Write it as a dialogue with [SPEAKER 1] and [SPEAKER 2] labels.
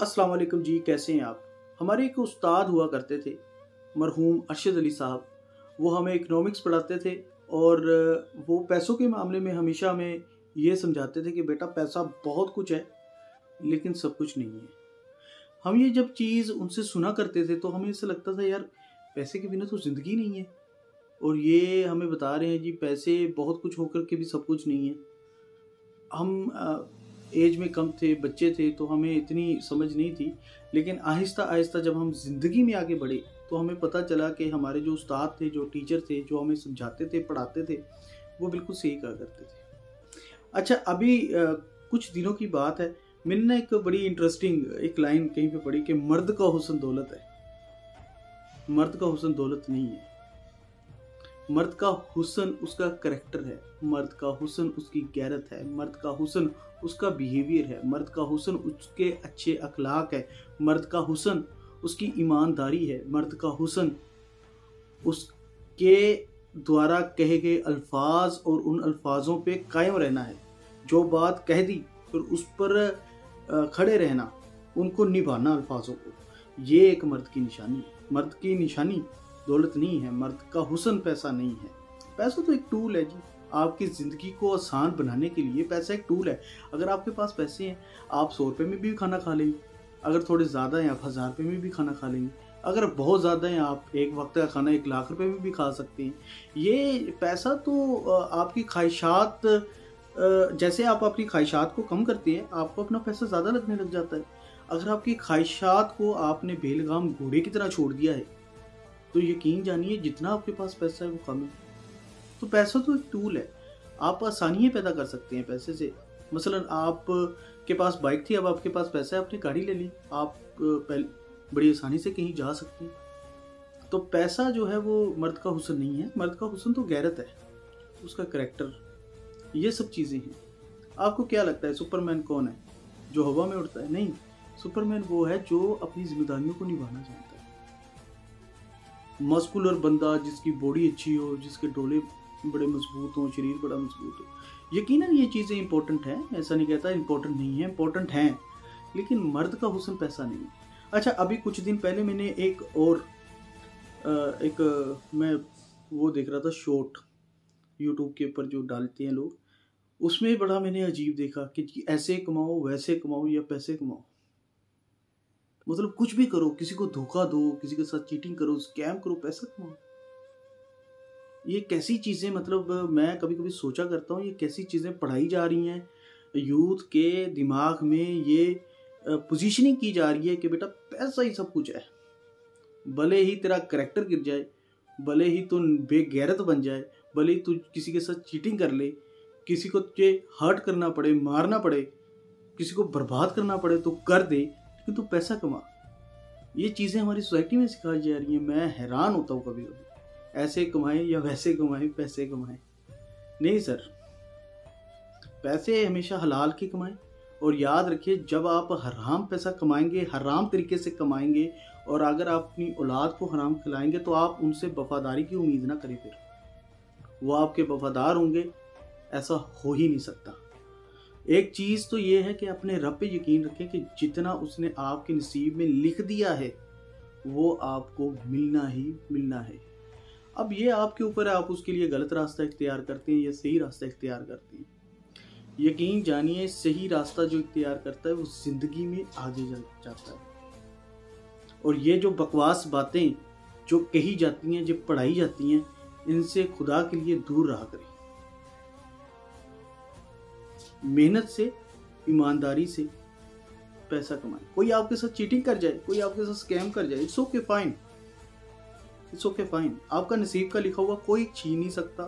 [SPEAKER 1] अस्सलाम वालेकुम जी, कैसे हैं आप। हमारे एक उस्ताद हुआ करते थे, मरहूम अरशद अली साहब। वो हमें इकनॉमिक्स पढ़ाते थे और वो पैसों के मामले में हमेशा हमें ये समझाते थे कि बेटा पैसा बहुत कुछ है लेकिन सब कुछ नहीं है। हम ये जब चीज़ उनसे सुना करते थे तो हमें ऐसा लगता था यार पैसे के बिना तो ज़िंदगी नहीं है, और ये हमें बता रहे हैं जी पैसे बहुत कुछ होकर के भी सब कुछ नहीं है। हम एज में कम थे, बच्चे थे, तो हमें इतनी समझ नहीं थी, लेकिन आहिस्ता आहिस्ता जब हम ज़िंदगी में आगे बढ़े तो हमें पता चला कि हमारे जो उस्ताद थे, जो टीचर थे, जो हमें समझाते थे, पढ़ाते थे, वो बिल्कुल सही कहा करते थे। अच्छा, अभी कुछ दिनों की बात है, मैंने ना एक बड़ी इंटरेस्टिंग एक लाइन कहीं पे पढ़ी कि मर्द का हुस्न दौलत है। मर्द का हुस्न दौलत नहीं है। मर्द का हुस्न उसका करैक्टर है, मर्द का हुस्न उसकी गैरत है, मर्द का हुस्न उसका बिहेवियर है, मर्द का हुस्न उसके अच्छे अखलाक है, मर्द का हुस्न उसकी ईमानदारी है, मर्द का हुस्न उसके द्वारा कहे गए अल्फाज और उन अल्फाजों पे कायम रहना है। जो बात कह दी फिर उस पर खड़े रहना, उनको निभाना अल्फाजों को, ये एक मर्द की निशानी है। मर्द की निशानी दौलत नहीं है, मर्द का हुस्न पैसा नहीं है। पैसा तो एक टूल है जी, आपकी ज़िंदगी को आसान बनाने के लिए पैसा एक टूल है। अगर आपके पास पैसे हैं आप 100 रुपये में भी खाना खा लेंगे, अगर थोड़े ज़्यादा हैं आप 1000 रुपये में भी खाना खा लेंगे, अगर बहुत ज़्यादा हैं आप एक वक्त का खाना 1 लाख रुपये में भी खा सकते हैं। ये पैसा तो आपकी ख्वाहिशात, जैसे आप अपनी ख्वाहिशात को कम करते हैं आपको अपना पैसा ज़्यादा लगने लग जाता है। अगर आपकी ख्वाहिशात को आपने बेलगाम घोड़े की तरह छोड़ दिया है तो यकीन जानिए जितना आपके पास पैसा है वो कम है। तो पैसा तो एक टूल है, आप आसानियाँ पैदा कर सकते हैं पैसे से। मसलन आप के पास बाइक थी, अब आपके पास पैसा है, आपने गाड़ी ले ली, आप बड़ी आसानी से कहीं जा सकते हैं। तो पैसा जो है वो मर्द का हुस्न नहीं है, मर्द का हुस्न तो गैरत है, उसका करैक्टर, ये सब चीज़ें हैं। आपको क्या लगता है सुपरमैन कौन है? जो हवा में उड़ता है? नहीं, सुपरमैन वो है जो अपनी जिम्मेदारियों को निभाना चाहता है। मस्कुलर बंदा जिसकी बॉडी अच्छी हो, जिसके डोले बड़े मजबूत हों, शरीर बड़ा मजबूत हो। यकीनन ये चीज़ें इंपॉर्टेंट हैं, ऐसा नहीं कहता इंपॉर्टेंट नहीं है, इंपॉर्टेंट हैं, लेकिन मर्द का हुस्न पैसा नहीं है। अच्छा, अभी कुछ दिन पहले मैंने मैं वो देख रहा था शॉर्ट यूट्यूब के ऊपर जो डालते हैं लोग, उसमें बड़ा मैंने अजीब देखा कि ऐसे कमाओ, वैसे कमाओ या पैसे कमाओ। मतलब कुछ भी करो, किसी को धोखा दो, किसी के साथ चीटिंग करो, स्कैम करो, पैसा कमाओ। ये कैसी चीज़ें, मतलब मैं कभी कभी सोचा करता हूँ ये कैसी चीज़ें पढ़ाई जा रही हैं यूथ के दिमाग में, ये पोजीशनिंग की जा रही है कि बेटा पैसा ही सब कुछ है। भले ही तेरा करैक्टर गिर जाए, भले ही तू बेगैरत बन जाए, भले ही तू किसी के साथ चीटिंग कर ले, किसी को तुझे हर्ट करना पड़े, मारना पड़े, किसी को बर्बाद करना पड़े तो कर दे, लेकिन तू पैसा कमा। ये चीज़ें हमारी सोसाइटी में सिखाई जा रही हैं। मैं हैरान होता हूँ कभी कभी, ऐसे कमाएं या वैसे कमाएं, पैसे कमाएं। नहीं सर, पैसे हमेशा हलाल के कमाएं, और याद रखिए जब आप हराम पैसा कमाएंगे, हराम तरीके से कमाएंगे, और अगर आप अपनी औलाद को हराम खिलाएंगे तो आप उनसे वफादारी की उम्मीद ना करें, फिर वो आपके वफादार होंगे, ऐसा हो ही नहीं सकता। एक चीज़ तो ये है कि अपने रब पे यकीन रखें कि जितना उसने आपके नसीब में लिख दिया है वो आपको मिलना ही मिलना है। अब ये आपके ऊपर है, आप उसके लिए गलत रास्ता इख्तियार करते हैं या सही रास्ता इख्तियार करते हैं। यकीन जानिए सही रास्ता जो इख्तियार करता है वो ज़िंदगी में आगे जाता है। और ये जो बकवास बातें जो कही जाती हैं, जो पढ़ाई जाती हैं, इनसे खुदा के लिए दूर रहा करें। मेहनत से, ईमानदारी से पैसा कमाएं। कोई आपके साथ चीटिंग कर जाए, कोई आपके साथ स्कैम कर जाए, it's okay fine, it's okay fine. आपका नसीब का लिखा हुआ कोई छीन नहीं सकता।